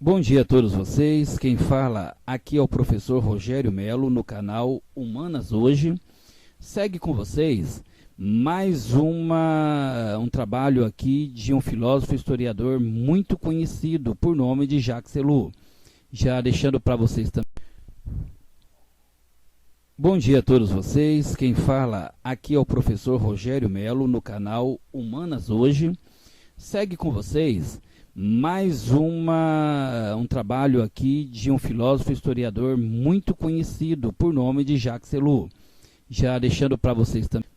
Bom dia a todos vocês, quem fala aqui é o professor Rogério Melo no canal Humanas Hoje. Segue com vocês mais um trabalho aqui de um filósofo historiador muito conhecido por nome de Jacques Ellul. Já deixando para vocês também. Bom dia a todos vocês, quem fala aqui é o professor Rogério Melo no canal Humanas Hoje. Segue com vocês mais um trabalho aqui de um filósofo historiador muito conhecido por nome de Jacques Ellul. Já deixando para vocês também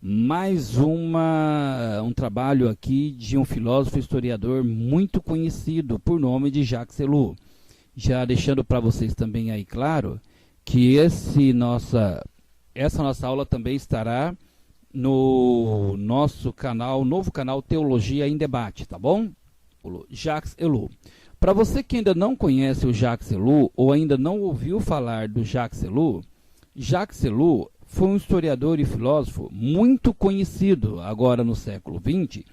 um trabalho aqui de um filósofo historiador muito conhecido por nome de Jacques Ellul. Já deixando para vocês também aí claro que essa nossa aula também estará no nosso canal, novo canal Teologia em Debate, tá bom? Jacques Ellul. Para você que ainda não conhece o Jacques Ellul ou ainda não ouviu falar do Jacques Ellul foi um historiador e filósofo muito conhecido agora no século XX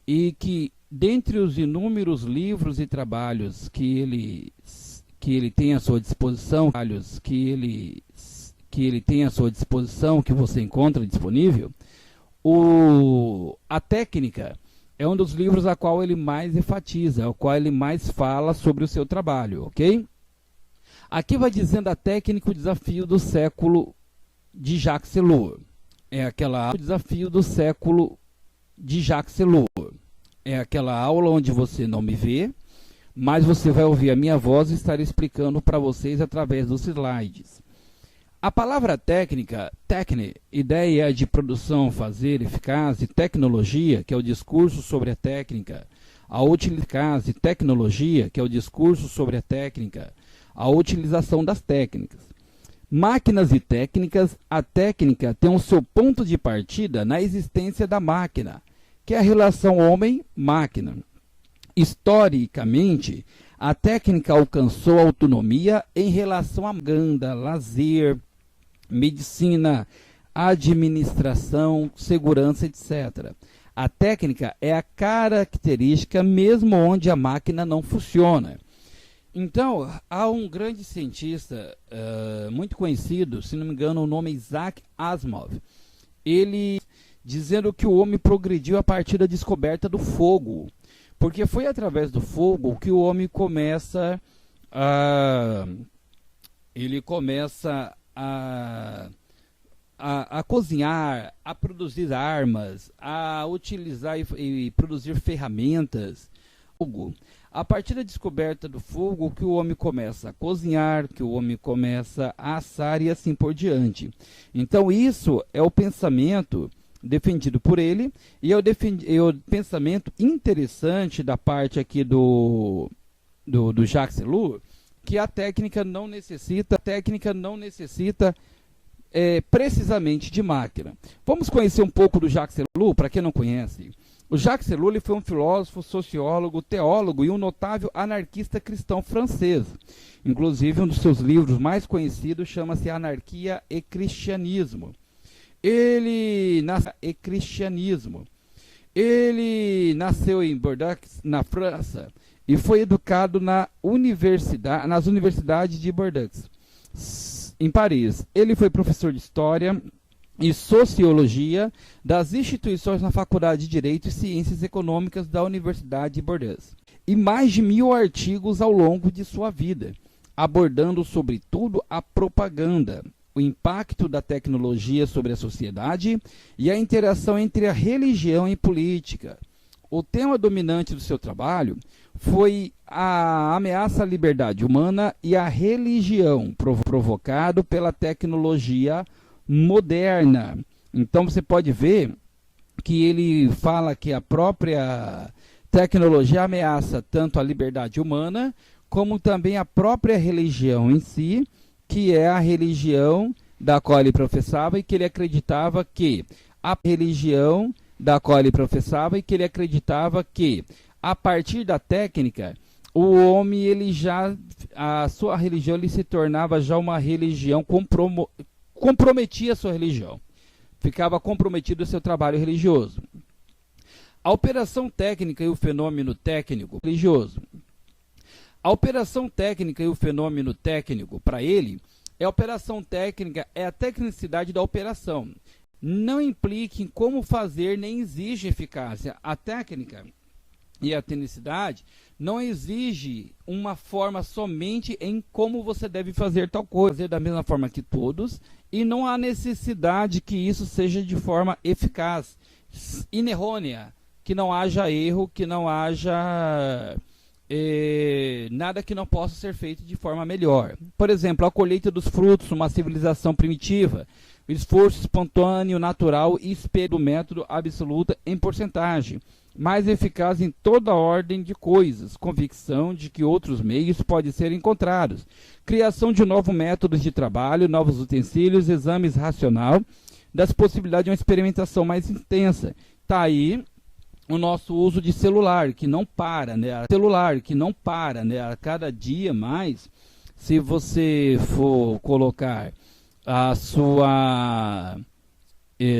e que, dentre os inúmeros livros e trabalhos que ele tem à sua disposição, que você encontra disponível, a técnica é um dos livros a qual ele mais enfatiza, ao qual ele mais fala sobre o seu trabalho, ok? Aqui vai dizendo a técnica, o desafio do século de Jacques Ellul. O desafio do século de Jacques Ellul. É aquela aula onde você não me vê, mas você vai ouvir a minha voz e estar explicando para vocês através dos slides. A palavra técnica, ideia de produção, fazer, eficaz, e tecnologia, que é o discurso sobre a técnica, a utilização das técnicas. Máquinas e técnicas, a técnica tem o seu ponto de partida na existência da máquina, que é a relação homem-máquina. Historicamente, a técnica alcançou autonomia em relação à propaganda, lazer, medicina, administração, segurança, etc. A técnica é a característica mesmo onde a máquina não funciona. Então, há um grande cientista muito conhecido, se não me engano, o nome é Isaac Asimov. Ele dizendo que o homem progrediu a partir da descoberta do fogo, porque foi através do fogo que o homem começa a cozinhar, a produzir armas, a utilizar e produzir ferramentas. A partir da descoberta do fogo que o homem começa a cozinhar, que o homem começa a assar e assim por diante. Então isso é o pensamento defendido por ele e é o pensamento interessante da parte aqui do Jacques Ellul, que a técnica não necessita precisamente de máquina. Vamos conhecer um pouco do Jacques Ellul, para quem não conhece. O Jacques Ellul foi um filósofo, sociólogo, teólogo e um notável anarquista cristão francês. Inclusive, um dos seus livros mais conhecidos chama-se Anarquia e Cristianismo. Ele nasceu em Bordeaux, na França, e foi educado nas universidades de Bordeaux, em Paris. Ele foi professor de História e Sociologia das instituições na Faculdade de Direito e Ciências Econômicas da Universidade de Bordeaux. E mais de 1000 artigos ao longo de sua vida, abordando sobretudo a propaganda, o impacto da tecnologia sobre a sociedade e a interação entre a religião e política. O tema dominante do seu trabalho foi a ameaça à liberdade humana e à religião provocado pela tecnologia moderna. Então você pode ver que ele fala que a própria tecnologia ameaça tanto a liberdade humana como também a própria religião em si, que é a religião da qual ele professava e que ele acreditava que a partir da técnica o homem a sua religião se tornava já uma religião comprometia a sua religião, ficava comprometido o seu trabalho religioso. A operação técnica e o fenômeno técnico religioso. A operação técnica e o fenômeno técnico religioso. A operação técnica e o fenômeno técnico, para ele, a operação técnica é a tecnicidade da operação. Não implica em como fazer nem exige eficácia. A técnica e a tecnicidade não exige uma forma somente em como você deve fazer tal coisa, fazer da mesma forma que todos, e não há necessidade que isso seja de forma eficaz, inerrônea, que não haja erro, que não haja nada que não possa ser feito de forma melhor. Por exemplo, a colheita dos frutos, uma civilização primitiva, o esforço espontâneo, natural e espelho do método absoluta em porcentagem, mais eficaz em toda ordem de coisas, convicção de que outros meios podem ser encontrados, criação de novos métodos de trabalho, novos utensílios, exames racional, das possibilidades de uma experimentação mais intensa. Está aí o nosso uso de celular, que não para, né? A cada dia mais, se você for colocar a sua...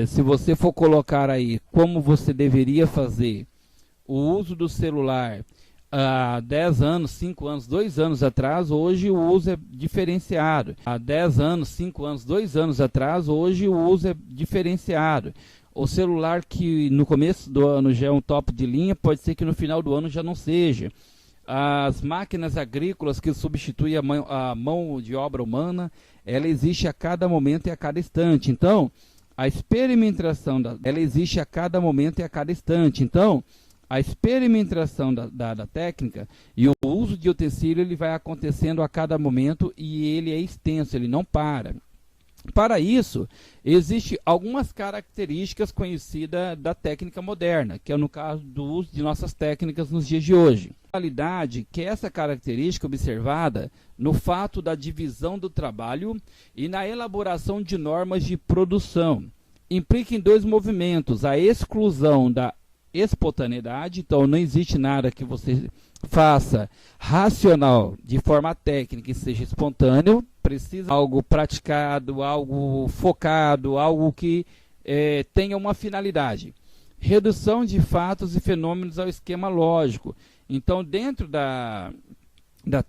se você for colocar aí como você deveria fazer o uso do celular há 10 anos, 5 anos, 2 anos atrás, hoje o uso é diferenciado. Há 10 anos, 5 anos, 2 anos atrás, hoje o uso é diferenciado. O celular que no começo do ano já é um top de linha, pode ser que no final do ano já não seja. As máquinas agrícolas que substituem a mão de obra humana, ela existe a cada momento e a cada instante. Então, a experimentação ela existe a cada momento e a cada instante. Então, a experimentação da técnica e o uso de utensílio ele vai acontecendo a cada momento e ele é extenso, ele não para. Para isso, existem algumas características conhecidas da técnica moderna, que é no caso do uso de nossas técnicas nos dias de hoje. A qualidade que é essa característica observada no fato da divisão do trabalho e na elaboração de normas de produção. Implica em dois movimentos, a exclusão da espontaneidade, então não existe nada que você faça racional de forma técnica e seja espontâneo, precisa algo praticado, algo focado, algo que tenha uma finalidade. Redução de fatos e fenômenos ao esquema lógico. Então, dentro da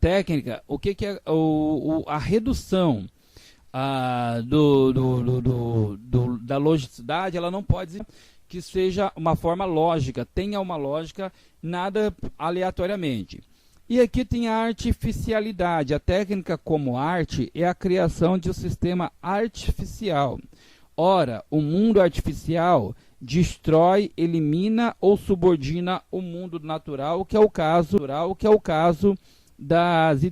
técnica, o que é a redução da logicidade, ela não pode ser que seja uma forma lógica, tenha uma lógica, nada aleatoriamente. E aqui tem a artificialidade. A técnica como arte é a criação de um sistema artificial. Ora, o mundo artificial destrói, elimina ou subordina o mundo natural, que é o caso das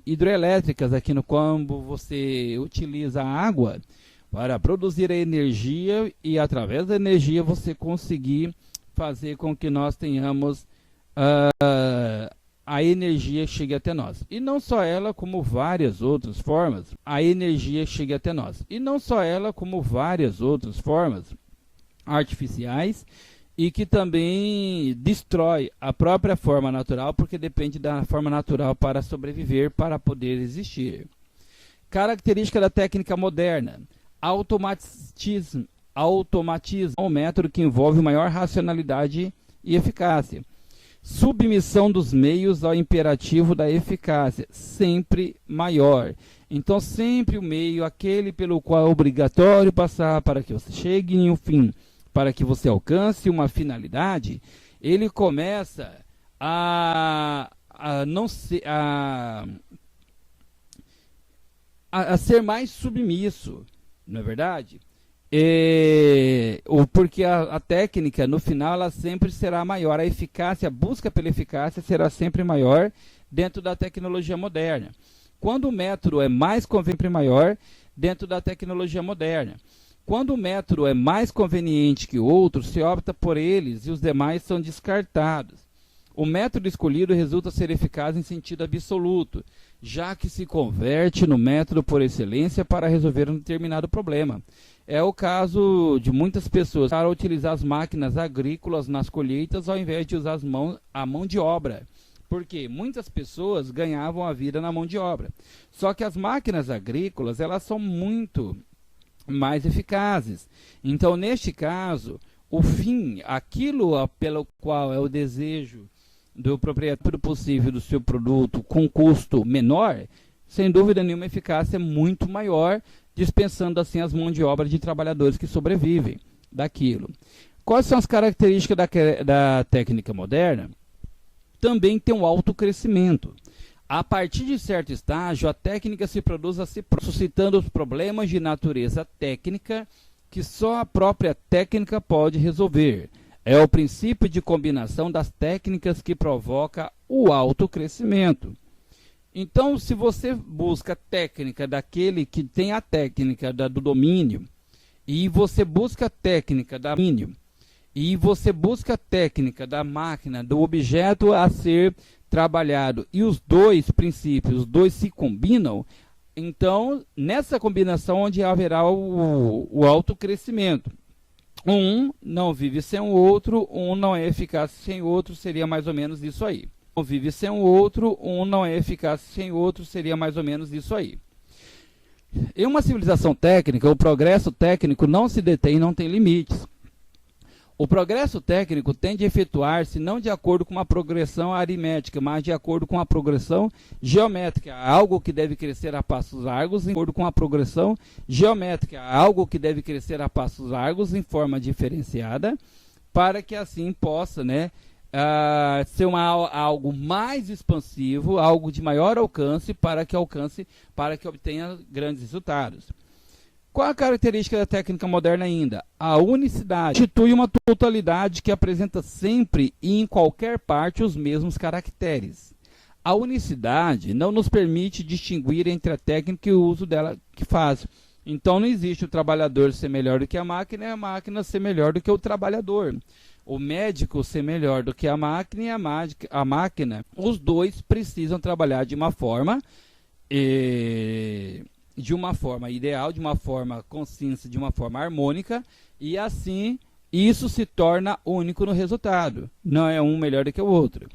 hidroelétricas, aqui no quando você utiliza a água para produzir a energia e através da energia você conseguir fazer com que nós tenhamos a energia chegue até nós. E não só ela, como várias outras formas, a energia chegue até nós. E não só ela, como várias outras formas artificiais e que também destrói a própria forma natural, porque depende da forma natural para sobreviver, para poder existir. Característica da técnica moderna. Automatismo é um método que envolve maior racionalidade e eficácia. Submissão dos meios ao imperativo da eficácia, sempre maior. Então, sempre o meio, aquele pelo qual é obrigatório passar para que você chegue em um fim, para que você alcance uma finalidade, ele começa a ser mais submisso, não é verdade? Porque a técnica, no final, ela sempre será maior. A eficácia, a busca pela eficácia será sempre maior dentro da tecnologia moderna. Quando o método é mais sempre maior dentro da tecnologia moderna. Quando o método é mais conveniente que outro, se opta por eles e os demais são descartados. O método escolhido resulta ser eficaz em sentido absoluto, já que se converte no método por excelência para resolver um determinado problema. É o caso de muitas pessoas para utilizar as máquinas agrícolas nas colheitas ao invés de usar a mão de obra. Porque muitas pessoas ganhavam a vida na mão de obra. Só que as máquinas agrícolas, elas são muito mais eficazes. Então, neste caso, o fim, aquilo pelo qual é o desejo do proprietário possível do seu produto com custo menor, sem dúvida nenhuma, a eficácia é muito maior, dispensando assim as mãos de obra de trabalhadores que sobrevivem daquilo. Quais são as características da técnica moderna? Também tem um alto crescimento. A partir de certo estágio, a técnica se produz a si própria, suscitando os problemas de natureza técnica que só a própria técnica pode resolver. É o princípio de combinação das técnicas que provoca o alto crescimento. Então, se você busca técnica daquele que tem a técnica do domínio, e você busca a técnica da domínio, e você busca a técnica da máquina, do objeto a ser trabalhado, e os dois princípios, os dois se combinam, então, nessa combinação onde haverá o alto crescimento. Um não vive sem o outro, um não é eficaz sem o outro, seria mais ou menos isso aí. Um vive sem o outro, um não é eficaz sem o outro, seria mais ou menos isso aí. Em uma civilização técnica, o progresso técnico não se detém, não tem limites. O progresso técnico tende a efetuar-se não de acordo com uma progressão aritmética, mas de acordo com a progressão geométrica, algo que deve crescer a passos largos, de acordo com a progressão geométrica, algo que deve crescer a passos largos em forma diferenciada, para que assim possa, ser algo mais expansivo, algo de maior alcance, para que obtenha grandes resultados. Qual a característica da técnica moderna ainda? A unicidade. Constitui uma totalidade que apresenta sempre e em qualquer parte os mesmos caracteres. A unicidade não nos permite distinguir entre a técnica e o uso dela que faz. Então não existe o trabalhador ser melhor do que a máquina e a máquina ser melhor do que o trabalhador. O médico ser melhor do que a máquina e a máquina. Os dois precisam trabalhar de uma forma ideal, de uma forma consciente, de uma forma harmônica, e assim isso se torna único no resultado. Não é um melhor do que o outro.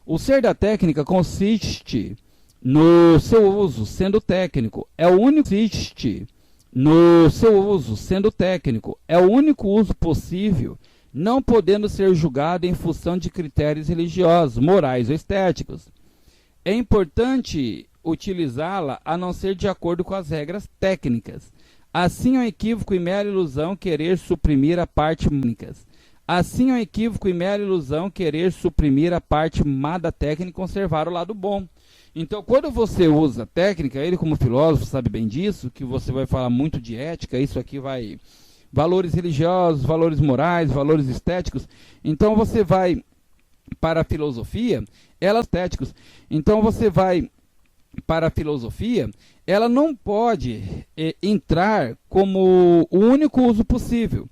O ser da técnica consiste no seu uso sendo técnico. É o único que consiste no seu uso sendo técnico. É o único uso possível, não podendo ser julgado em função de critérios religiosos, morais ou estéticos. É importante utilizá-la a não ser de acordo com as regras técnicas. Assim é um equívoco e mera ilusão querer suprimir a parte má da técnica e conservar o lado bom. Então, quando você usa técnica, ele como filósofo sabe bem disso, que você vai falar muito de ética, isso aqui vai valores religiosos, valores morais, valores estéticos. Então você vai para a filosofia, para a filosofia, ela não pode entrar como o único uso possível.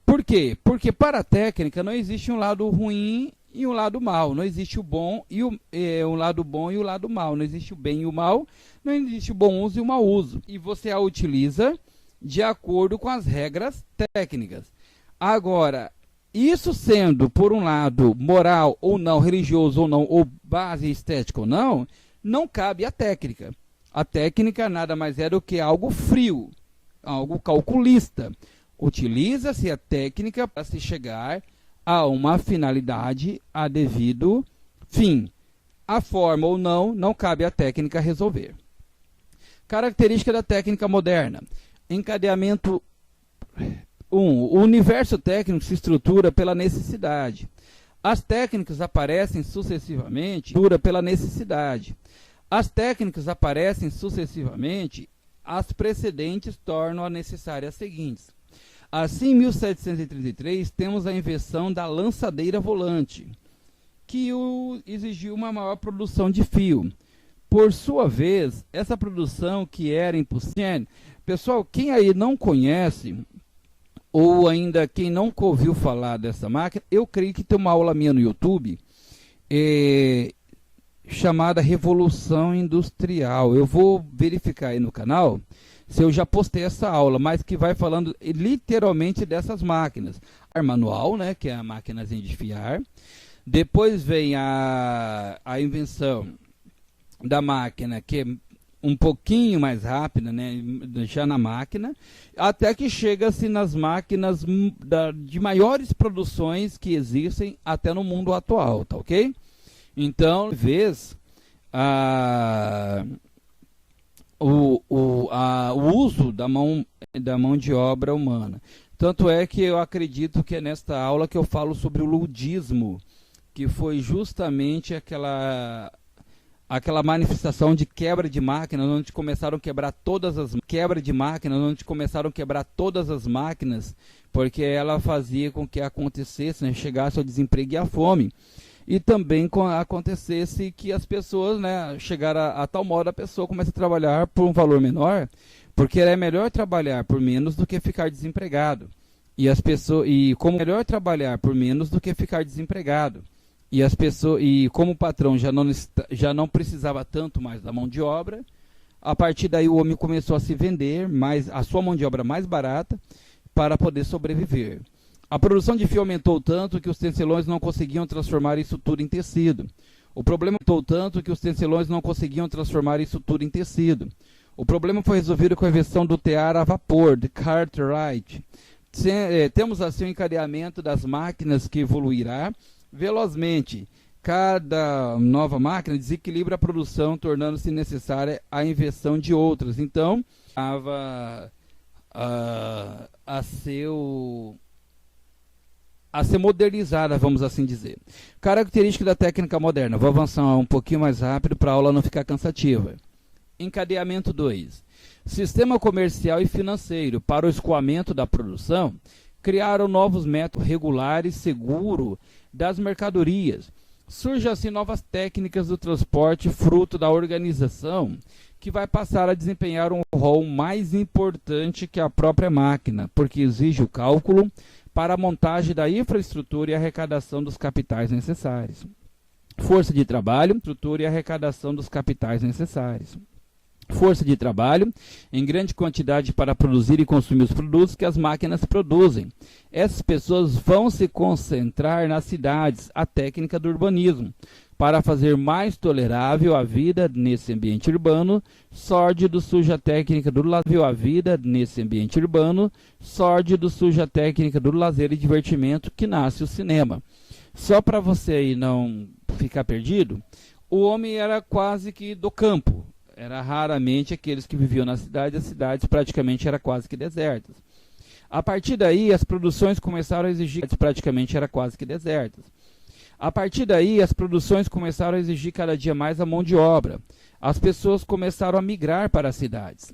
Por quê? Porque para a técnica não existe um lado ruim e um lado mal. Não existe o bom e um lado bom e o lado mal. Não existe o bem e o mal. Não existe o bom uso e o mau uso. E você a utiliza de acordo com as regras técnicas. Agora, isso sendo, por um lado, moral ou não, religioso ou não, ou base estética ou não, não cabe à técnica. A técnica nada mais é do que algo frio, algo calculista. Utiliza-se a técnica para se chegar a uma finalidade, a devido fim. A forma ou não cabe à técnica resolver. Característica da técnica moderna. Encadeamento 1. O universo técnico se estrutura pela necessidade. As técnicas aparecem sucessivamente pela necessidade. As técnicas aparecem sucessivamente, as precedentes tornam-a necessárias as seguintes. Assim, em 1733, temos a invenção da lançadeira volante, que exigiu uma maior produção de fio. Por sua vez, essa produção que era impossível... Pessoal, quem aí não conhece, ou ainda quem nunca ouviu falar dessa máquina, eu creio que tem uma aula minha no YouTube, chamada Revolução Industrial. Eu vou verificar aí no canal se eu já postei essa aula, mas que vai falando literalmente dessas máquinas. A manual, que é a máquinazinha de fiar. Depois vem a invenção da máquina, que é um pouquinho mais rápida, já na máquina, até que chega-se nas máquinas de maiores produções que existem até no mundo atual, tá ok? Então, vez o uso da mão de obra humana. Tanto é que eu acredito que é nesta aula que eu falo sobre o ludismo, que foi justamente aquela manifestação de quebra de máquinas, onde começaram a quebrar todas as máquinas, porque ela fazia com que acontecesse, né, chegasse ao desemprego e à fome. E também acontecesse que as pessoas, né, chegaram a tal modo a pessoa começa a trabalhar por um valor menor, porque é melhor trabalhar por menos do que ficar desempregado. Melhor trabalhar por menos do que ficar desempregado. E como o patrão já não precisava tanto mais da mão de obra, a partir daí o homem começou a se vender a sua mão de obra mais barata para poder sobreviver. A produção de fio aumentou tanto que os tecelões não conseguiam transformar isso tudo em tecido. O problema foi resolvido com a invenção do tear a vapor, de Cartwright. Temos assim o encadeamento das máquinas que evoluirá velozmente. Cada nova máquina desequilibra a produção, tornando-se necessária a invenção de outras. Então, estava a ser modernizada, vamos assim dizer. Característica da técnica moderna. Vou avançar um pouquinho mais rápido para a aula não ficar cansativa. Encadeamento 2. Sistema comercial e financeiro. Para o escoamento da produção, criaram novos métodos regulares, seguro das mercadorias. Surgem assim novas técnicas do transporte, fruto da organização, que vai passar a desempenhar um rol mais importante que a própria máquina, porque exige o cálculo para a montagem da infraestrutura e arrecadação dos capitais necessários. Força de trabalho, estrutura e arrecadação dos capitais necessários. Força de trabalho em grande quantidade para produzir e consumir os produtos que as máquinas produzem. Essas pessoas vão se concentrar nas cidades, a técnica do urbanismo, para fazer mais tolerável a vida nesse ambiente urbano, sórdido, suja a técnica do lazer e divertimento que nasce o cinema. Só para você aí não ficar perdido, o homem era quase que do campo. Era raramente aqueles que viviam na cidade, as cidades praticamente eram quase que desertas. A partir daí, as produções começaram a exigir cada dia mais a mão de obra. As pessoas começaram a migrar para as cidades.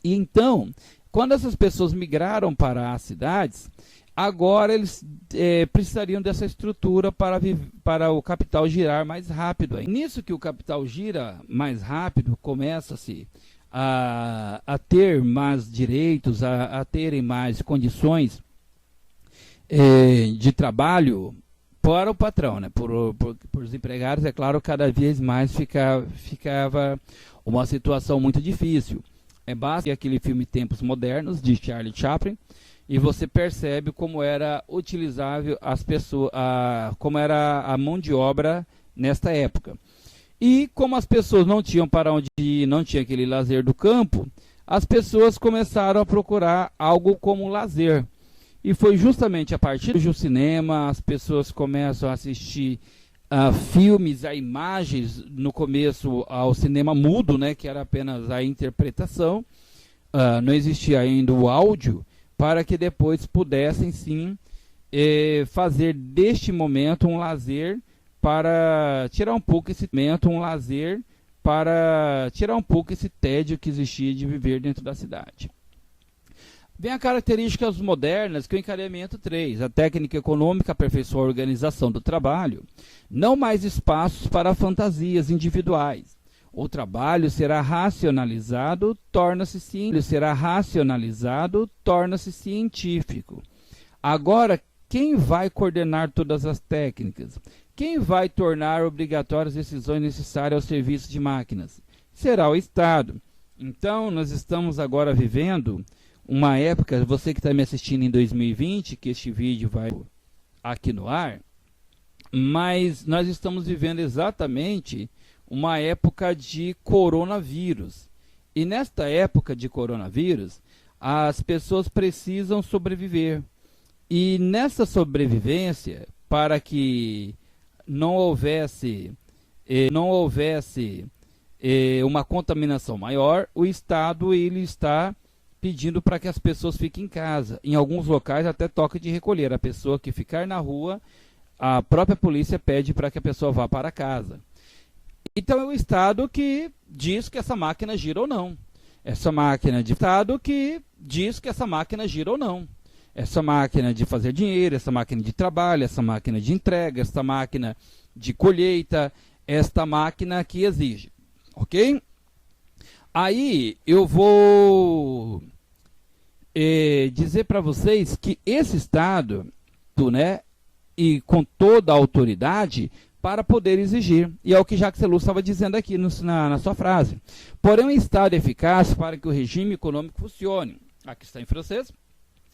E então, quando essas pessoas migraram para as cidades, agora eles precisariam dessa estrutura para o capital girar mais rápido. Nisso que o capital gira mais rápido, começa-se a ter mais direitos, a terem mais condições de trabalho para o patrão, né? Por os empregados, é claro, cada vez mais ficava uma situação muito difícil. Basta aquele filme Tempos Modernos, de Charlie Chaplin, e você percebe como era utilizável como era a mão de obra nesta época. E como as pessoas não tinham para onde ir, não tinha aquele lazer do campo, as pessoas começaram a procurar algo como lazer. E foi justamente a partir do cinema, as pessoas começam a assistir filmes, a imagens, no começo ao cinema mudo, né, que era apenas a interpretação, não existia ainda o áudio, para que depois pudessem sim fazer deste momento um lazer para tirar um pouco esse tédio que existia de viver dentro da cidade. Vem a características modernas, que é o encadeamento 3, a técnica econômica aperfeiçoa a organização do trabalho, não mais espaços para fantasias individuais. O trabalho será racionalizado, torna-se científico. Agora, quem vai coordenar todas as técnicas? Quem vai tornar obrigatórias as decisões necessárias ao serviço de máquinas? Será o Estado. Então, nós estamos agora vivendo uma época, você que está me assistindo em 2020, que este vídeo vai aqui no ar, mas nós estamos vivendo exatamente uma época de coronavírus. E nesta época de coronavírus, as pessoas precisam sobreviver. E nessa sobrevivência, para que não houvesse uma contaminação maior, o Estado ele está pedindo para que as pessoas fiquem em casa. Em alguns locais até toque de recolher. A pessoa que ficar na rua, a própria polícia pede para que a pessoa vá para casa. Então é o Estado que diz que essa máquina gira ou não. Essa máquina de Estado que diz que essa máquina gira ou não. Essa máquina de fazer dinheiro, essa máquina de trabalho, essa máquina de entrega, essa máquina de colheita, esta máquina que exige. Ok? Aí eu vou dizer para vocês que esse Estado, né, e com toda a autoridade para poder exigir. E é o que Jacques Ellul estava dizendo aqui na sua frase. Porém, um Estado eficaz para que o regime econômico funcione. Aqui está em francês.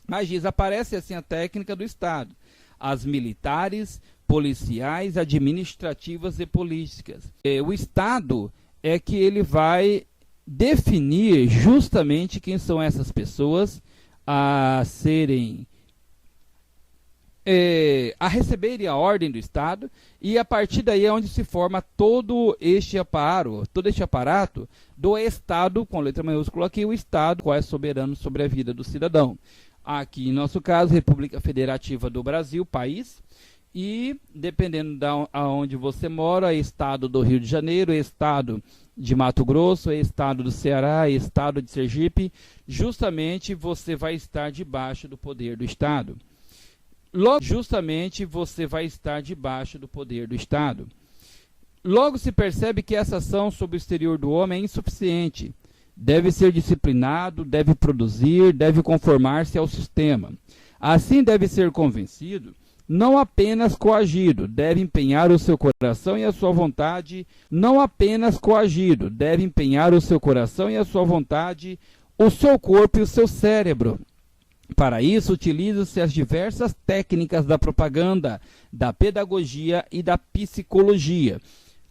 Mas diz, aparece assim a técnica do Estado. As militares, policiais, administrativas e políticas. O Estado é que ele vai definir justamente quem são essas pessoas a serem... a receberem a ordem do Estado, e a partir daí é onde se forma todo este aparato do Estado, com letra maiúscula aqui, o Estado, qual é soberano sobre a vida do cidadão. Aqui, em nosso caso, República Federativa do Brasil, país, e dependendo de onde você mora, Estado do Rio de Janeiro, Estado de Mato Grosso, Estado do Ceará, Estado de Sergipe, justamente você vai estar debaixo do poder do Estado. Logo, justamente você vai estar debaixo do poder do Estado. Logo se percebe que essa ação sobre o exterior do homem é insuficiente. Deve ser disciplinado, deve produzir, deve conformar-se ao sistema. Assim deve ser convencido, não apenas coagido, deve empenhar o seu coração e a sua vontade, não apenas coagido, deve empenhar o seu coração e a sua vontade, o seu corpo e o seu cérebro. Para isso, utilizam-se as diversas técnicas da propaganda, da pedagogia e da psicologia.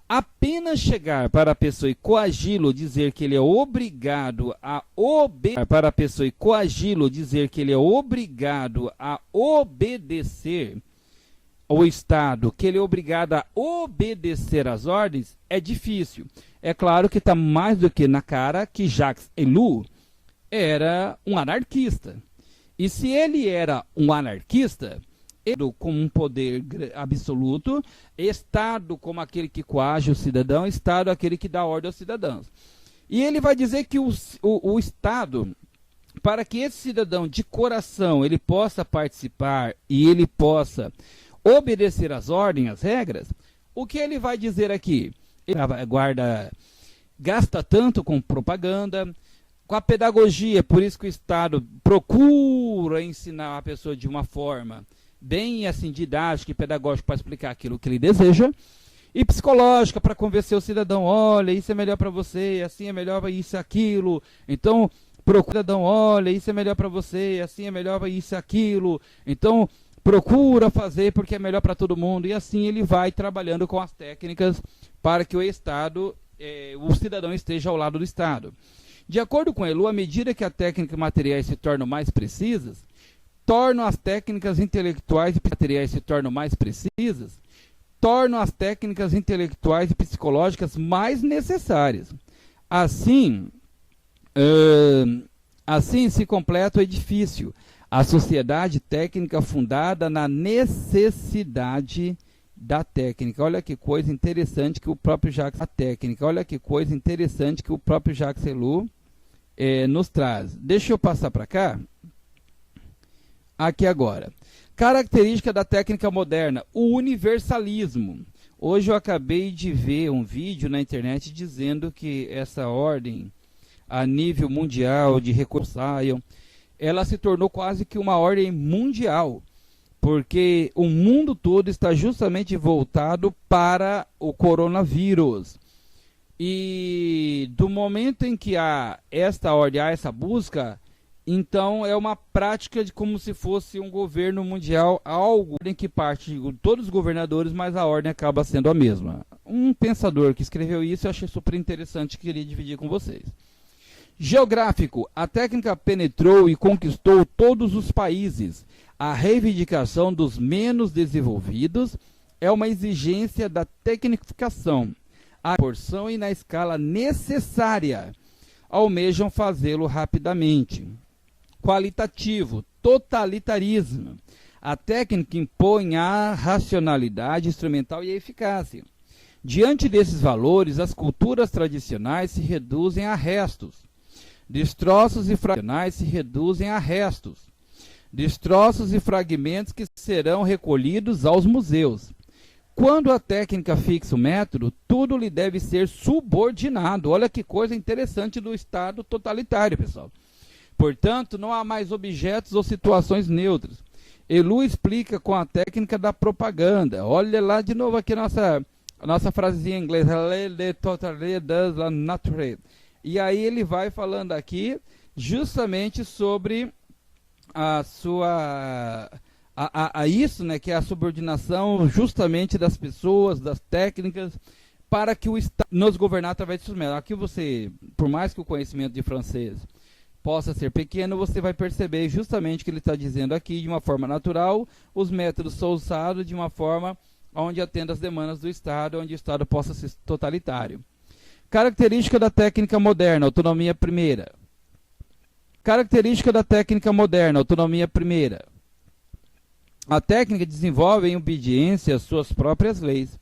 Apenas chegar para a pessoa e coagi-lo, dizer que ele é obrigado a obedecer ao Estado, que ele é obrigado a obedecer às ordens, é difícil. É claro que está mais do que na cara que Jacques Ellul era um anarquista. E se ele era um anarquista, como um poder absoluto, Estado como aquele que coage o cidadão, Estado aquele que dá ordem aos cidadãos. E ele vai dizer que o Estado, para que esse cidadão de coração ele possa participar e ele possa obedecer às ordens, às regras, o que ele vai dizer aqui? Ele gasta tanto com propaganda, com a pedagogia, por isso que o Estado procura ensinar a pessoa de uma forma bem assim didática e pedagógica para explicar aquilo que ele deseja, e psicológica para convencer o cidadão, olha, isso é melhor para você, assim é melhor para isso e aquilo, então procura, cidadão, olha, isso é melhor para você, assim é melhor para isso e aquilo, então procura fazer porque é melhor para todo mundo, e assim ele vai trabalhando com as técnicas para que o Estado, o cidadão esteja ao lado do Estado. De acordo com Ellul, à medida que as técnicas materiais se tornam mais precisas, tornam as técnicas intelectuais e materiais se tornam mais precisas, tornam as técnicas intelectuais e psicológicas mais necessárias. Assim se completa o edifício, a sociedade técnica fundada na necessidade da técnica. Olha que coisa interessante que o próprio Jacques Ellul nos traz. Deixa eu passar para cá. Aqui agora. Característica da técnica moderna, o universalismo. Hoje eu acabei de ver um vídeo na internet dizendo que essa ordem a nível mundial de recursos, ela se tornou quase que uma ordem mundial, porque o mundo todo está justamente voltado para o coronavírus. E do momento em que há esta ordem, há essa busca, então é uma prática de como se fosse um governo mundial, algo em que parte de todos os governadores, mas a ordem acaba sendo a mesma. Um pensador que escreveu isso eu achei super interessante e queria dividir com vocês. Geográfico, a técnica penetrou e conquistou todos os países. A reivindicação dos menos desenvolvidos é uma exigência da tecnificação, a porção e na escala necessária, almejam fazê-lo rapidamente. Qualitativo, totalitarismo. A técnica impõe a racionalidade instrumental e a eficácia. Diante desses valores, as culturas tradicionais se reduzem a restos. Destroços e fragmentos se reduzem a restos. Destroços e fragmentos que serão recolhidos aos museus. Quando a técnica fixa o método, tudo lhe deve ser subordinado. Olha que coisa interessante do Estado totalitário, pessoal. Portanto, não há mais objetos ou situações neutras. Elu explica com a técnica da propaganda. Olha lá de novo aqui a nossa frasezinha em inglês. E aí ele vai falando aqui justamente sobre a sua... isso, né, que é a subordinação justamente das pessoas, das técnicas, para que o Estado nos governar através dos métodos. Aqui você, por mais que o conhecimento de francês possa ser pequeno, você vai perceber justamente que ele está dizendo aqui, de uma forma natural, os métodos são usados de uma forma onde atenda às demandas do Estado, onde o Estado possa ser totalitário. Característica da técnica moderna, autonomia primeira. Característica da técnica moderna, autonomia primeira. A técnica desenvolve em obediência às suas próprias leis,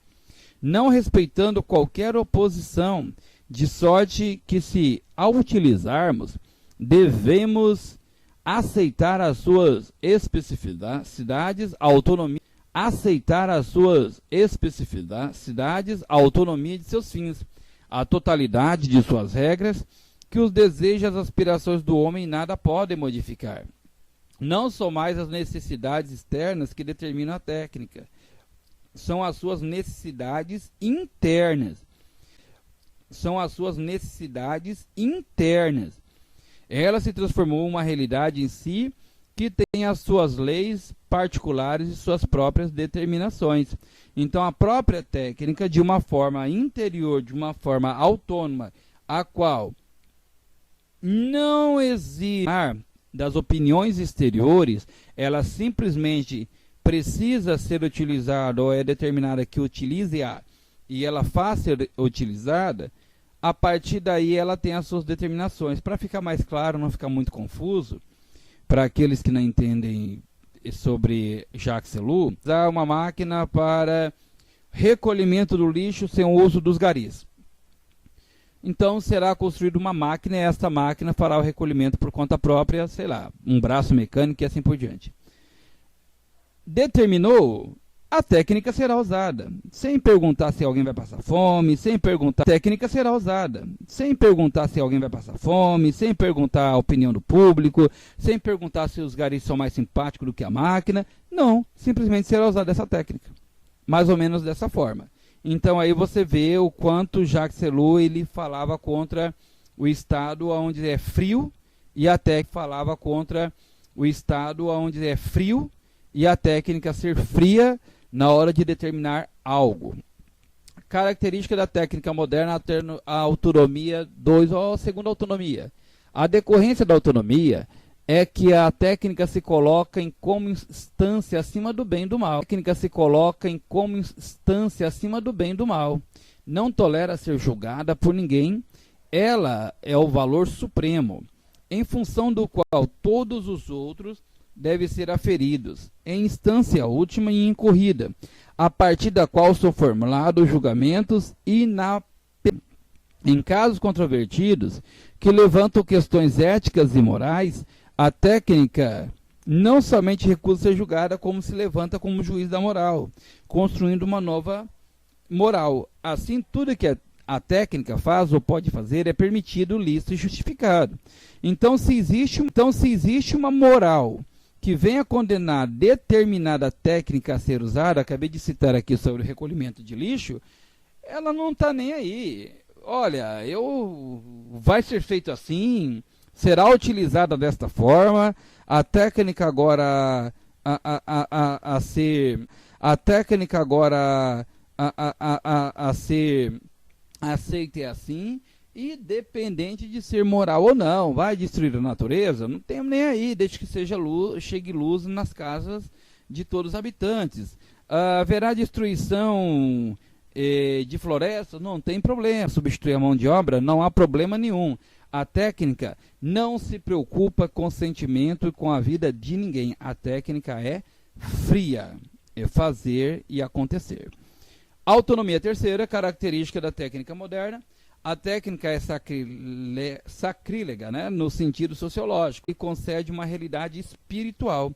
não respeitando qualquer oposição, de sorte que, se ao utilizarmos, devemos aceitar as suas especificidades, autonomia, aceitar as suas especificidades, a autonomia de seus fins, a totalidade de suas regras, que os desejos e as aspirações do homem nada podem modificar. Não são mais as necessidades externas que determinam a técnica, são as suas necessidades internas. São as suas necessidades internas. Ela se transformou em uma realidade em si que tem as suas leis particulares e suas próprias determinações. Então, a própria técnica, de uma forma interior, de uma forma autônoma, a qual não exige das opiniões exteriores, ela simplesmente precisa ser utilizada, ou é determinada que utilize-a, e ela faz ser utilizada. A partir daí ela tem as suas determinações. Para ficar mais claro, não ficar muito confuso, para aqueles que não entendem sobre Jacques Ellul, usar uma máquina para recolhimento do lixo sem o uso dos garis. Então será construída uma máquina e esta máquina fará o recolhimento por conta própria, sei lá, um braço mecânico e assim por diante. Determinou, a técnica será usada, sem perguntar se alguém vai passar fome, sem perguntar, a técnica será usada, sem perguntar se alguém vai passar fome, sem perguntar a opinião do público, sem perguntar se os garis são mais simpáticos do que a máquina. Não, simplesmente será usada essa técnica, mais ou menos dessa forma. Então aí você vê o quanto Jacques Ellul ele falava contra o estado onde é frio, e a técnica falava contra o estado onde é frio e a técnica ser fria na hora de determinar algo. Característica da técnica moderna, a autonomia 2, ou a segunda autonomia. A decorrência da autonomia é que a técnica se coloca em como instância acima do bem e do mal. A técnica se coloca em como instância acima do bem e do mal. Não tolera ser julgada por ninguém. Ela é o valor supremo, em função do qual todos os outros devem ser aferidos, em instância última e incorrida, a partir da qual são formulados julgamentos em casos controvertidos que levantam questões éticas e morais. A técnica não somente recusa ser julgada, como se levanta como juiz da moral, construindo uma nova moral. Assim, tudo que a técnica faz ou pode fazer é permitido, lícito e justificado. Então, se existe uma moral que venha condenar determinada técnica a ser usada, acabei de citar aqui sobre o recolhimento de lixo, ela não está nem aí. Olha, vai ser feito assim, será utilizada desta forma, a técnica agora a ser aceita é assim, e dependente de ser moral ou não, vai destruir a natureza, não tem nem aí, desde que chegue luz nas casas de todos os habitantes. Haverá destruição de florestas? Não tem problema. Substituir a mão de obra? Não há problema nenhum. A técnica não se preocupa com o sentimento e com a vida de ninguém. A técnica é fria, é fazer e acontecer. Autonomia terceira, característica da técnica moderna. A técnica é sacrílega, né, no sentido sociológico, e concede uma realidade espiritual.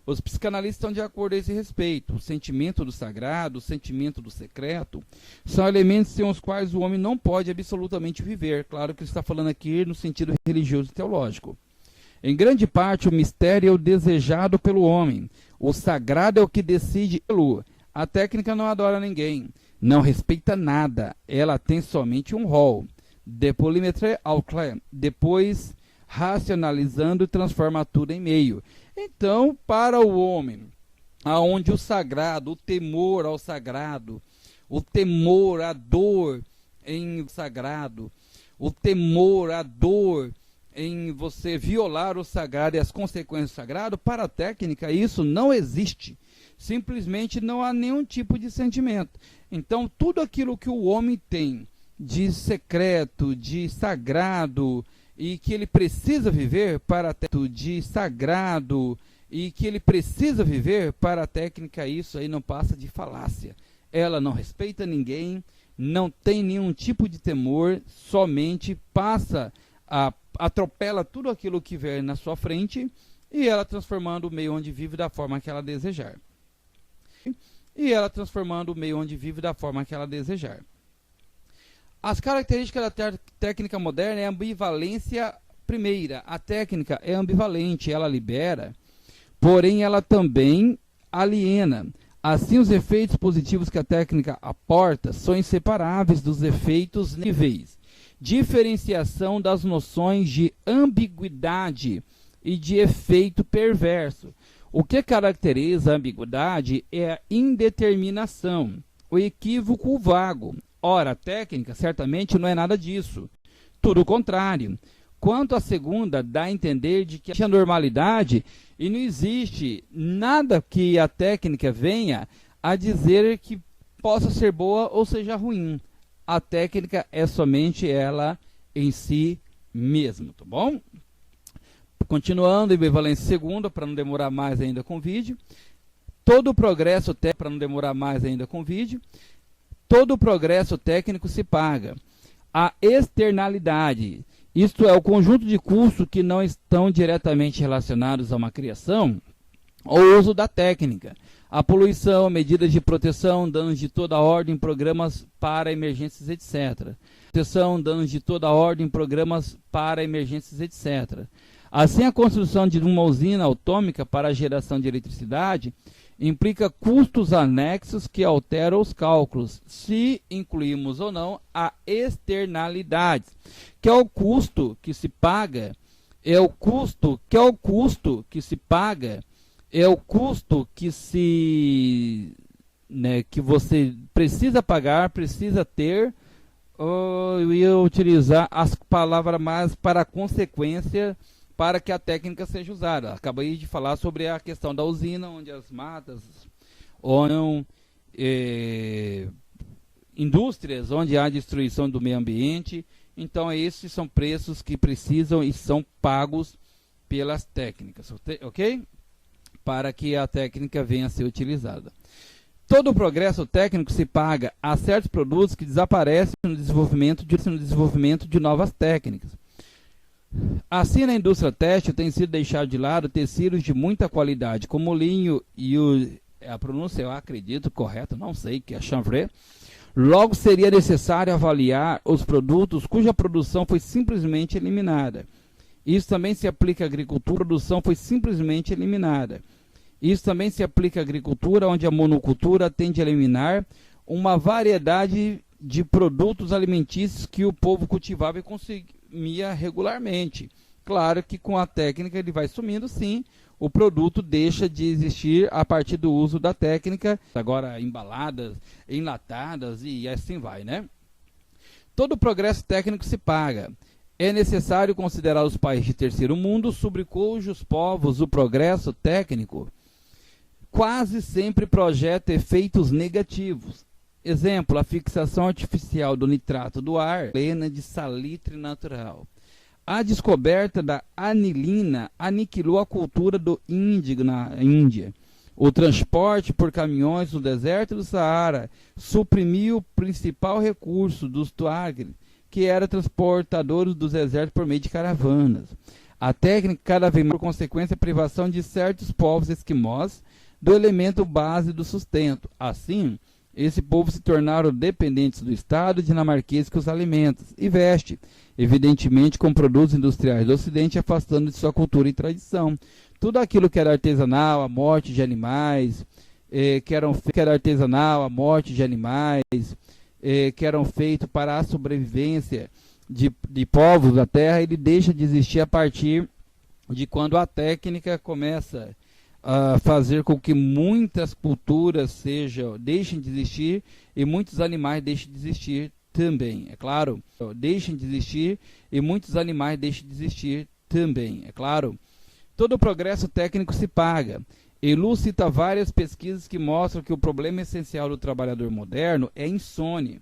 Os psicanalistas estão de acordo a esse respeito. O sentimento do sagrado, o sentimento do secreto, são elementos sem os quais o homem não pode absolutamente viver. Claro que ele está falando aqui no sentido religioso e teológico. Em grande parte, o mistério é o desejado pelo homem. O sagrado é o que decide pelo. A técnica não adora ninguém, não respeita nada. Ela tem somente um rol. De polímetre ao clé. Depois, racionalizando, transforma tudo em meio. Então, para o homem, aonde o sagrado, o temor ao sagrado, o temor à dor em sagrado, o temor à dor em você violar o sagrado e as consequências do sagrado, para a técnica isso não existe. Simplesmente não há nenhum tipo de sentimento. Então, tudo aquilo que o homem tem de secreto, de sagrado, e que ele precisa viver para a técnica de sagrado, e que ele precisa viver para a técnica, isso aí não passa de falácia. Ela não respeita ninguém, não tem nenhum tipo de temor, somente atropela tudo aquilo que vier na sua frente, e ela transformando o meio onde vive da forma que ela desejar. As características da técnica moderna é a ambivalência primeira. A técnica é ambivalente, ela libera, porém ela também aliena. Assim, os efeitos positivos que a técnica aporta são inseparáveis dos efeitos níveis. Diferenciação das noções de ambiguidade e de efeito perverso. O que caracteriza a ambiguidade é a indeterminação, o equívoco vago. Ora, a técnica certamente não é nada disso. Tudo o contrário. Quanto à segunda, dá a entender de que a normalidade e não existe nada que a técnica venha a dizer que possa ser boa ou seja ruim. A técnica é somente ela em si mesma, tá bom? Continuando, ambivalência segunda, para não demorar mais ainda com o vídeo. Todo progresso técnico se paga. A externalidade, isto é, o conjunto de custos que não estão diretamente relacionados a uma criação ou uso da técnica. A poluição, medidas de proteção, danos de toda ordem, programas para emergências, etc. Proteção, danos de toda ordem, programas para emergências, etc. Assim, a construção de uma usina atômica para a geração de eletricidade implica custos anexos que alteram os cálculos, se incluímos ou não a externalidade, que é o custo que se paga, que você precisa pagar, precisa ter. Eu ia utilizar as palavras mais para consequência para que a técnica seja usada. Acabei de falar sobre a questão da usina, onde as matas, ou não, indústrias, onde há destruição do meio ambiente. Então, esses são preços que precisam e são pagos pelas técnicas, ok? Para que a técnica venha a ser utilizada. Todo o progresso técnico se paga a certos produtos que desaparecem no desenvolvimento de novas técnicas. Assim, na indústria têxtil tem sido deixado de lado tecidos de muita qualidade, como o linho e a pronúncia eu acredito correta, não sei, que é chanvre. Logo, seria necessário avaliar os produtos cuja produção foi simplesmente eliminada. Isso também se aplica à agricultura, a produção foi simplesmente eliminada. Isso também se aplica à agricultura, onde a monocultura tende a eliminar uma variedade de produtos alimentícios que o povo cultivava e consumia regularmente. Claro que com a técnica ele vai sumindo, sim, o produto deixa de existir a partir do uso da técnica, agora embaladas, enlatadas e assim vai, né? Todo progresso técnico se paga. É necessário considerar os países de terceiro mundo, sobre cujos povos o progresso técnico quase sempre projeta efeitos negativos. Exemplo, a fixação artificial do nitrato do ar, plena de salitre natural. A descoberta da anilina aniquilou a cultura do índigo na Índia. O transporte por caminhões no deserto do Saara suprimiu o principal recurso dos tuaregs, que era transportadores dos desertos por meio de caravanas. A técnica cada vez mais, por consequência, a privação de certos povos esquimós do elemento base do sustento. Assim, esse povo se tornaram dependentes do Estado dinamarquês que os alimentos e veste, evidentemente com produtos industriais do Ocidente, afastando de sua cultura e tradição. Tudo aquilo que era artesanal, a morte de animais, que era artesanal, a morte de animais, que eram feitos para a sobrevivência de povos da terra, ele deixa de existir a partir de quando a técnica começa a fazer com que muitas culturas deixem de existir e muitos animais deixem de existir também, é claro. Deixem de existir e muitos animais deixem de existir também, é claro. Todo progresso técnico se paga. Elu cita várias pesquisas que mostram que o problema essencial do trabalhador moderno é insônia,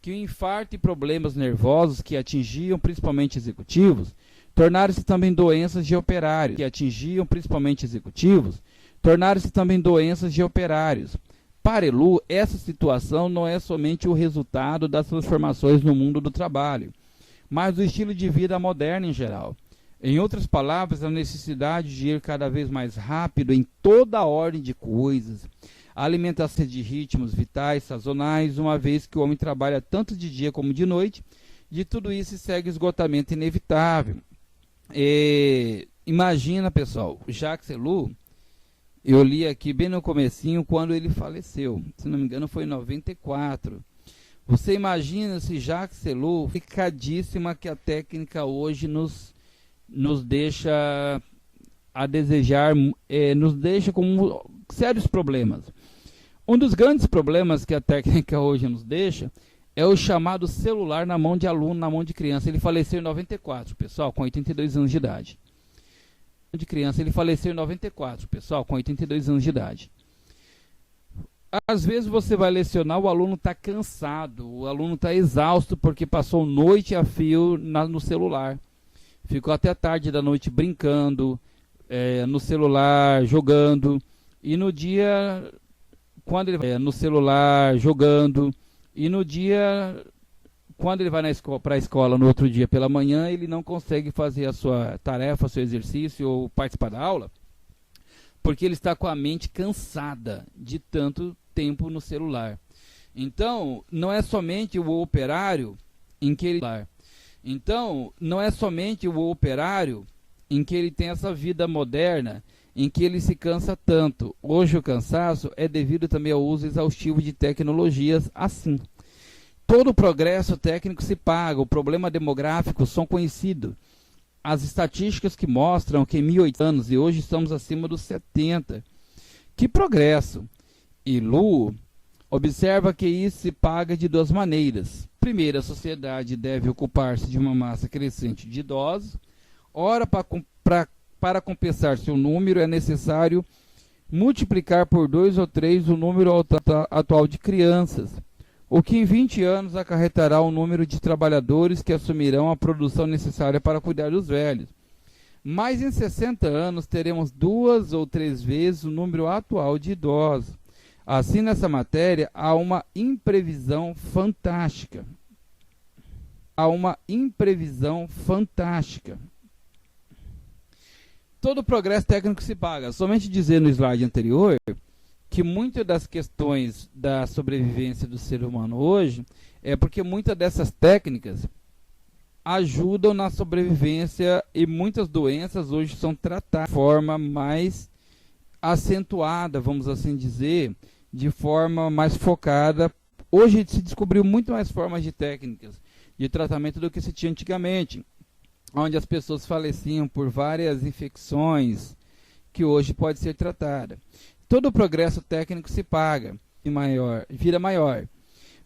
que o infarto e problemas nervosos que atingiam principalmente executivos tornaram-se também doenças de operários, Para Elu, essa situação não é somente o resultado das transformações no mundo do trabalho, mas do estilo de vida moderno em geral. Em outras palavras, a necessidade de ir cada vez mais rápido em toda a ordem de coisas, a alimentação de ritmos vitais, sazonais, uma vez que o homem trabalha tanto de dia como de noite, de tudo isso segue esgotamento inevitável. Imagina, pessoal, Jacques Ellul, eu li aqui bem no comecinho quando ele faleceu, se não me engano foi em 94. Você imagina se Jacques Ellul, complicadíssima que a técnica hoje nos deixa a desejar, nos deixa com sérios problemas. Um dos grandes problemas que a técnica hoje nos deixa é o chamado celular na mão de aluno, na mão de criança. Ele faleceu em 94, pessoal, com 82 anos de idade. Ele faleceu em 94, pessoal, com 82 anos de idade. Às vezes você vai lecionar, o aluno está cansado, o aluno está exausto porque passou noite a fio no celular. Ficou até tarde da noite brincando, no celular, jogando. E no dia, quando ele vai no celular, jogando. E no dia, quando ele vai para a escola no outro dia pela manhã, ele não consegue fazer a sua tarefa, seu exercício ou participar da aula, porque ele está com a mente cansada de tanto tempo no celular. Então, não é somente o operário em que ele tem essa vida moderna em que ele se cansa tanto. Hoje o cansaço é devido também ao uso exaustivo de tecnologias assim. Todo progresso técnico se paga, o problema demográfico são conhecidos. As estatísticas que mostram que em 1800 anos e hoje estamos acima dos 70. Que progresso! Ellul observa que isso se paga de duas maneiras. Primeiro, a sociedade deve ocupar-se de uma massa crescente de idosos. Ora, para compensar seu número, é necessário multiplicar por 2 ou 3 o número atual de crianças, o que em 20 anos acarretará o número de trabalhadores que assumirão a produção necessária para cuidar dos velhos. Mas em 60 anos teremos 2 ou 3 vezes o número atual de idosos. Assim, nessa matéria, há uma imprevisão fantástica. Todo progresso técnico se paga. Somente dizer no slide anterior que muitas das questões da sobrevivência do ser humano hoje é porque muitas dessas técnicas ajudam na sobrevivência e muitas doenças hoje são tratadas de forma mais acentuada, vamos assim dizer, de forma mais focada. Hoje se descobriu muito mais formas de técnicas de tratamento do que se tinha antigamente, onde as pessoas faleciam por várias infecções que hoje pode ser tratada. Todo progresso técnico se paga, vida maior.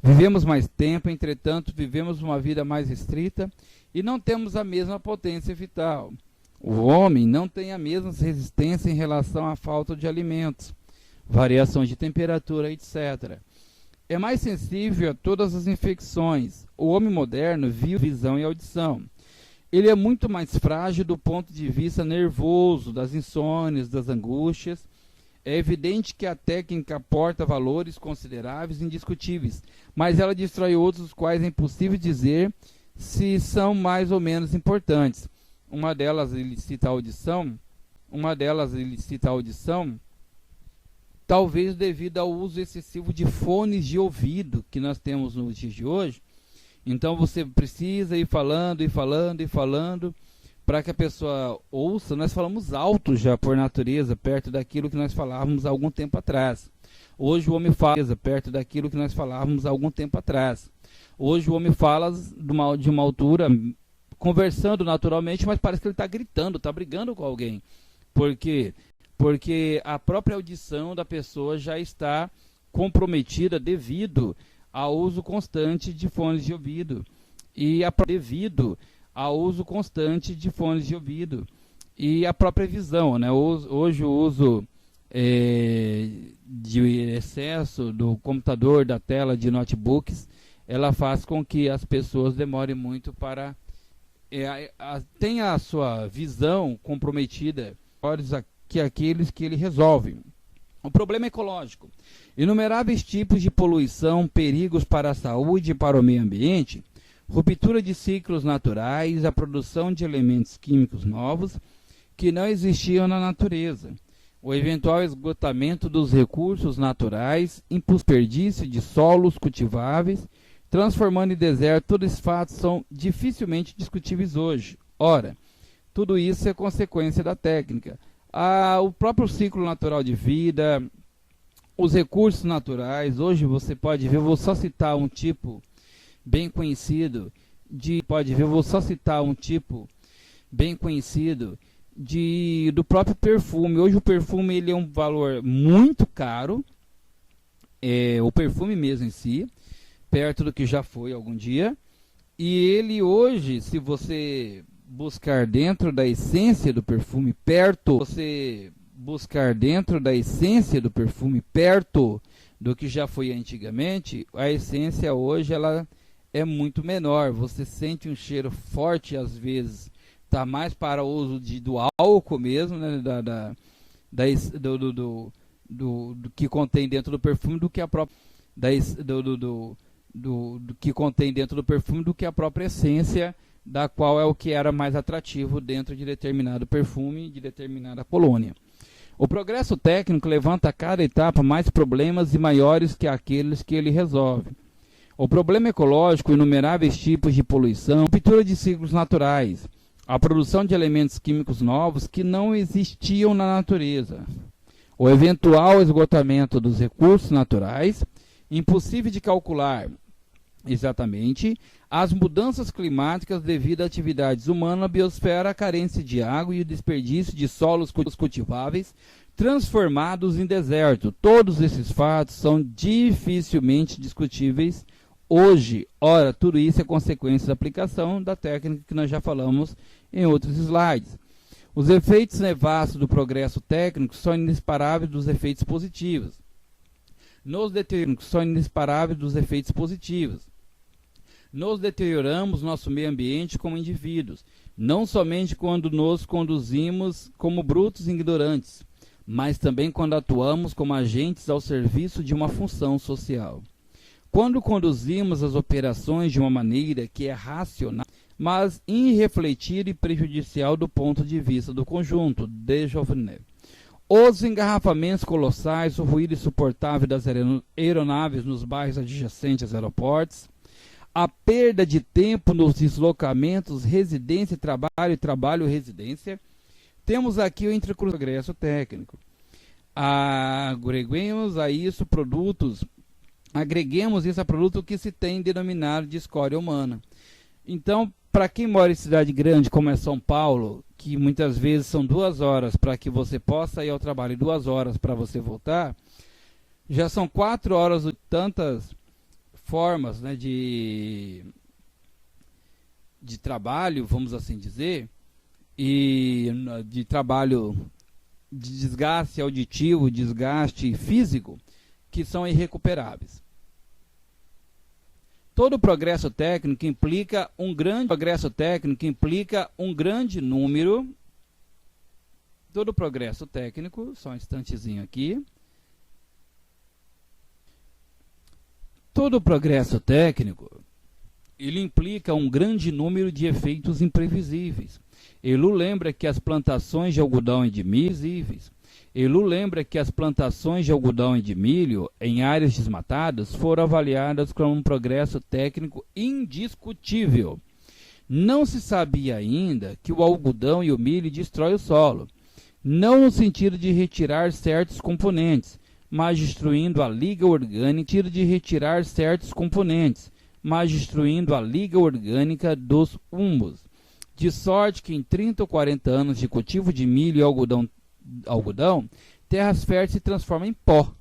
Vivemos mais tempo, entretanto, vivemos uma vida mais restrita e não temos a mesma potência vital. O homem não tem a mesma resistência em relação à falta de alimentos. variações de temperatura, etc. É mais sensível a todas as infecções. O homem moderno viu visão e audição. Ele é muito mais frágil do ponto de vista nervoso, das insônias, das angústias. É evidente que a técnica aporta valores consideráveis e indiscutíveis, mas ela destrói outros, os quais é impossível dizer se são mais ou menos importantes. Uma delas ele cita a audição, talvez devido ao uso excessivo de fones de ouvido que nós temos nos dias de hoje. Então você precisa ir falando para que a pessoa ouça. Nós falamos alto já por natureza, perto daquilo que nós falávamos há algum tempo atrás. Hoje o homem fala perto daquilo que nós falávamos há algum tempo atrás. Hoje o homem fala de uma altura, conversando naturalmente, mas parece que ele está gritando, está brigando com alguém. Por quê? Porque a própria audição da pessoa já está comprometida devido ao uso constante de fones de ouvido. Devido ao uso constante de fones de ouvido. E a própria visão, né? Hoje o uso de excesso do computador, da tela, de notebooks, ela faz com que as pessoas demorem muito para... tenha a sua visão comprometida que aqueles que ele resolve. O problema ecológico. Inumeráveis tipos de poluição, perigos para a saúde e para o meio ambiente, ruptura de ciclos naturais, a produção de elementos químicos novos que não existiam na natureza, o eventual esgotamento dos recursos naturais, desperdício de solos cultiváveis, transformando em deserto. Todos esses fatos são dificilmente discutíveis hoje. Ora, tudo isso é consequência da técnica. O próprio ciclo natural de vida, os recursos naturais. Hoje você pode ver, vou só citar um tipo bem conhecido do próprio perfume. Hoje o perfume ele é um valor muito caro, o perfume mesmo em si, perto do que já foi algum dia. E ele hoje, se você buscar dentro da essência do perfume, perto do que já foi antigamente, a essência hoje ela é muito menor. Você sente um cheiro forte, às vezes está mais para o uso do álcool mesmo, né, do que contém dentro do perfume, do que a própria do que contém dentro do perfume, do que a própria essência, da qual é o que era mais atrativo dentro de determinado perfume, de determinada colônia. O progresso técnico levanta a cada etapa mais problemas e maiores que aqueles que ele resolve. O problema ecológico, inumeráveis tipos de poluição, ruptura de ciclos naturais, a produção de elementos químicos novos que não existiam na natureza, o eventual esgotamento dos recursos naturais, impossível de calcular exatamente, as mudanças climáticas devido a atividades humanas na biosfera, a carência de água e o desperdício de solos cultiváveis transformados em deserto. Todos esses fatos são dificilmente discutíveis hoje. Ora, tudo isso é consequência da aplicação da técnica que nós já falamos em outros slides. Os efeitos nefastos do progresso técnico são inesparáveis dos efeitos positivos. Nos deterioramos nosso meio ambiente como indivíduos, não somente quando nos conduzimos como brutos e ignorantes, mas também quando atuamos como agentes ao serviço de uma função social. Quando conduzimos as operações de uma maneira que é racional, mas irrefletida e prejudicial do ponto de vista do conjunto, de Jovenel. Os engarrafamentos colossais, o ruído insuportável das aeronaves nos bairros adjacentes aos aeroportos, a perda de tempo nos deslocamentos, residência e trabalho-residência. Temos aqui o progresso técnico. Agreguemos isso a produtos que se tem denominado de escória humana. Então, para quem mora em cidade grande como é São Paulo, que muitas vezes são 2 horas para que você possa ir ao trabalho e 2 horas para você voltar, já são 4 horas de tantas formas, né, de trabalho, vamos assim dizer, e de trabalho de desgaste auditivo, desgaste físico, que são irrecuperáveis. Todo progresso técnico implica um grande número. Todo progresso técnico, só um instantezinho aqui. Todo progresso técnico, ele implica um grande número de efeitos imprevisíveis. Elu lembra que as plantações de algodão e de milho em áreas desmatadas foram avaliadas como um progresso técnico indiscutível. Não se sabia ainda que o algodão e o milho destroem o solo, não no sentido de retirar certos componentes, mas destruindo a liga orgânica dos humus. De sorte que em 30 ou 40 anos de cultivo de milho e algodão, terras férteis se transformam em pó.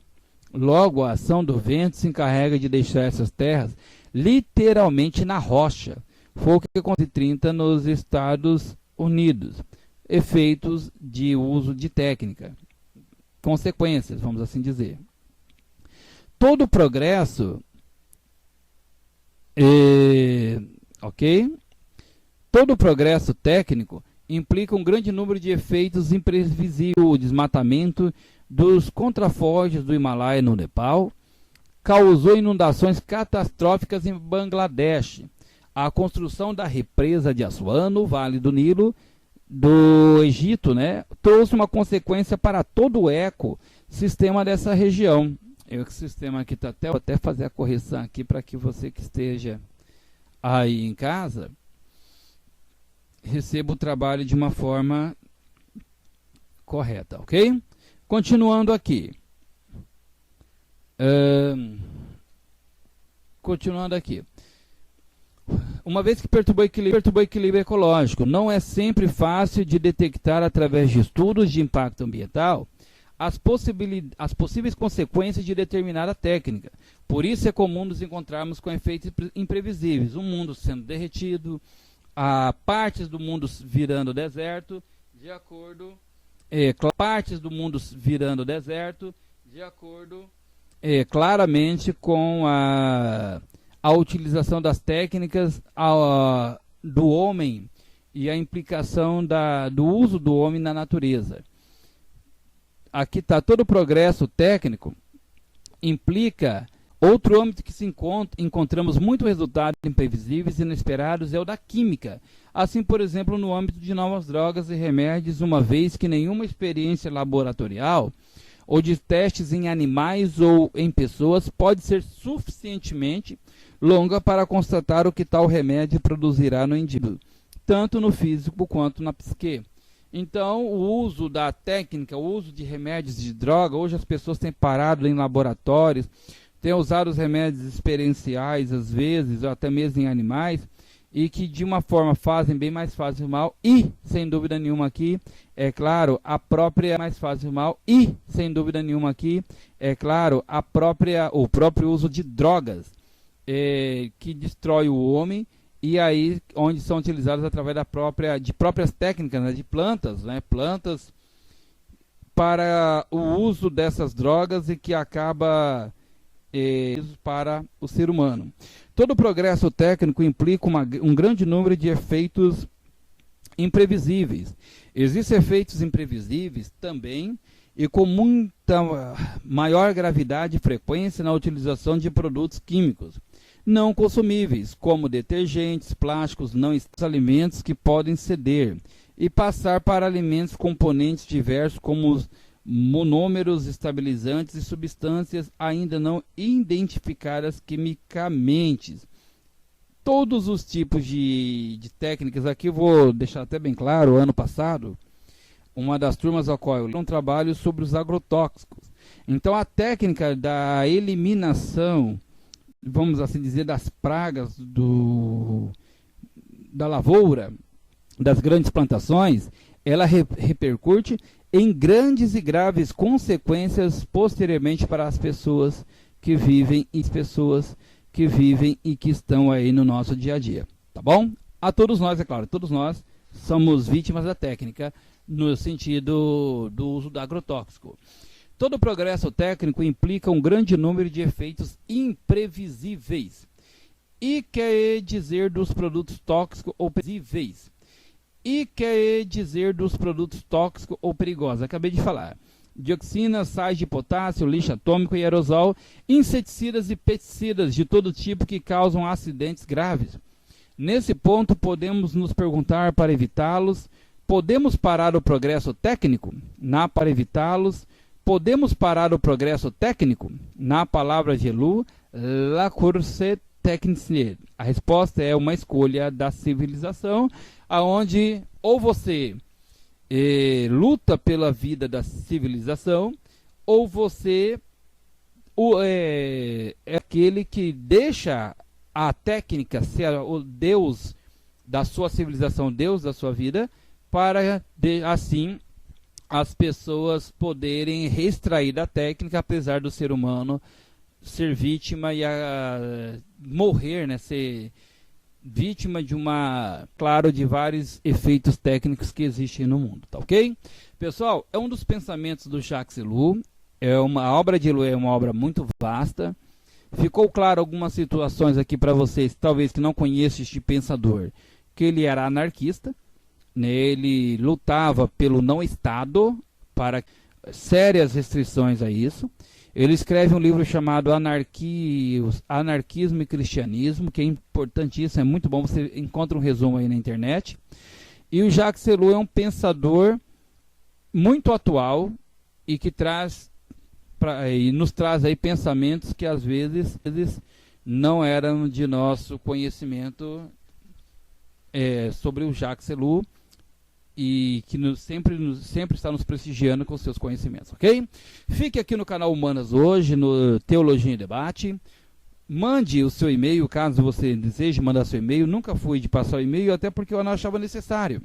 Logo, a ação do vento se encarrega de deixar essas terras literalmente na rocha. Foi o que aconteceu em 30 nos Estados Unidos. Efeitos de uso de técnica. Consequências, vamos assim dizer. Todo progresso, todo progresso técnico implica um grande número de efeitos imprevisíveis. O desmatamento dos contrafortes do Himalaia no Nepal causou inundações catastróficas em Bangladesh. A construção da represa de Aswan, no Vale do Nilo, do Egito, trouxe uma consequência para todo o ecossistema dessa região. Esse sistema aqui está até fazer a correção aqui para que você que esteja aí em casa receba o trabalho de uma forma correta, ok? Continuando aqui. Uma vez que perturbou o equilíbrio ecológico, não é sempre fácil de detectar através de estudos de impacto ambiental as possíveis consequências de determinada técnica. Por isso é comum nos encontrarmos com efeitos imprevisíveis. O mundo sendo derretido, partes do mundo virando deserto, de acordo claramente com a utilização das técnicas do homem e a implicação do uso do homem na natureza. Aqui está todo o progresso técnico, implica outro âmbito que encontramos muitos resultados imprevisíveis e inesperados é o da química. Assim, por exemplo, no âmbito de novas drogas e remédios, uma vez que nenhuma experiência laboratorial ou de testes em animais ou em pessoas pode ser suficientemente longa para constatar o que tal remédio produzirá no indivíduo, tanto no físico quanto na psique. Então, o uso da técnica, o uso de remédios de droga, hoje as pessoas têm parado em laboratórios, têm usado os remédios experienciais, às vezes, ou até mesmo em animais, e que de uma forma fazem bem mais fácil o mal, e, sem dúvida nenhuma aqui, é claro, a própria mais fácil o mal, e, sem dúvida nenhuma aqui, é claro, o próprio uso de drogas, que destrói o homem, e aí onde são utilizadas através de próprias técnicas, de plantas, plantas para o uso dessas drogas e que acaba para o ser humano. Todo progresso técnico implica um grande número de efeitos imprevisíveis. Existem efeitos imprevisíveis também e com muita maior gravidade e frequência na utilização de produtos químicos não consumíveis, como detergentes, plásticos, alimentos que podem ceder e passar para alimentos componentes diversos como os monômeros, estabilizantes e substâncias ainda não identificadas quimicamente. Todos os tipos de técnicas, aqui vou deixar até bem claro, ano passado, uma das turmas ao qual eu li um trabalho sobre os agrotóxicos. Então a técnica da eliminação, vamos assim dizer, das pragas da lavoura, das grandes plantações, ela repercute em grandes e graves consequências posteriormente para as pessoas que vivem e que estão aí no nosso dia a dia, tá bom? A todos nós, é claro, todos nós somos vítimas da técnica, no sentido do uso do agrotóxico. Todo progresso técnico implica um grande número de efeitos imprevisíveis. E quer dizer dos produtos tóxicos ou previsíveis. E quer dizer dos produtos tóxicos ou perigosos. Acabei de falar. Dioxinas, sais de potássio, lixo atômico e aerosol, inseticidas e pesticidas de todo tipo que causam acidentes graves. Nesse ponto, podemos nos perguntar para evitá-los. Podemos parar o progresso técnico? Para evitá-los. Podemos parar o progresso técnico? Na palavra de Lu, la course technique. A resposta é uma escolha da civilização, aonde ou você luta pela vida da civilização, ou você é aquele que deixa a técnica ser o Deus da sua civilização, Deus da sua vida, para assim as pessoas poderem extrair da técnica, apesar do ser humano ser vítima e morrer, né, ser vítima de de vários efeitos técnicos que existem no mundo, tá ok? Pessoal, é um dos pensamentos do Jacques Ellul, a obra de Ellul é uma obra muito vasta. Ficou claro algumas situações aqui para vocês, talvez que não conheçam este pensador, que ele era anarquista, né? Ele lutava pelo não Estado, para sérias restrições a isso. Ele escreve um livro chamado Anarquismo e Cristianismo, que é importantíssimo, é muito bom, você encontra um resumo aí na internet. E o Jacques Ellul é um pensador muito atual e que nos traz aí pensamentos que às vezes não eram de nosso conhecimento sobre o Jacques Ellul, e que sempre está nos prestigiando com seus conhecimentos, ok? Fique aqui no canal Humanas Hoje, no Teologia em Debate. Mande o seu e-mail, caso você deseje mandar seu e-mail. Nunca fui de passar o e-mail, até porque eu não achava necessário.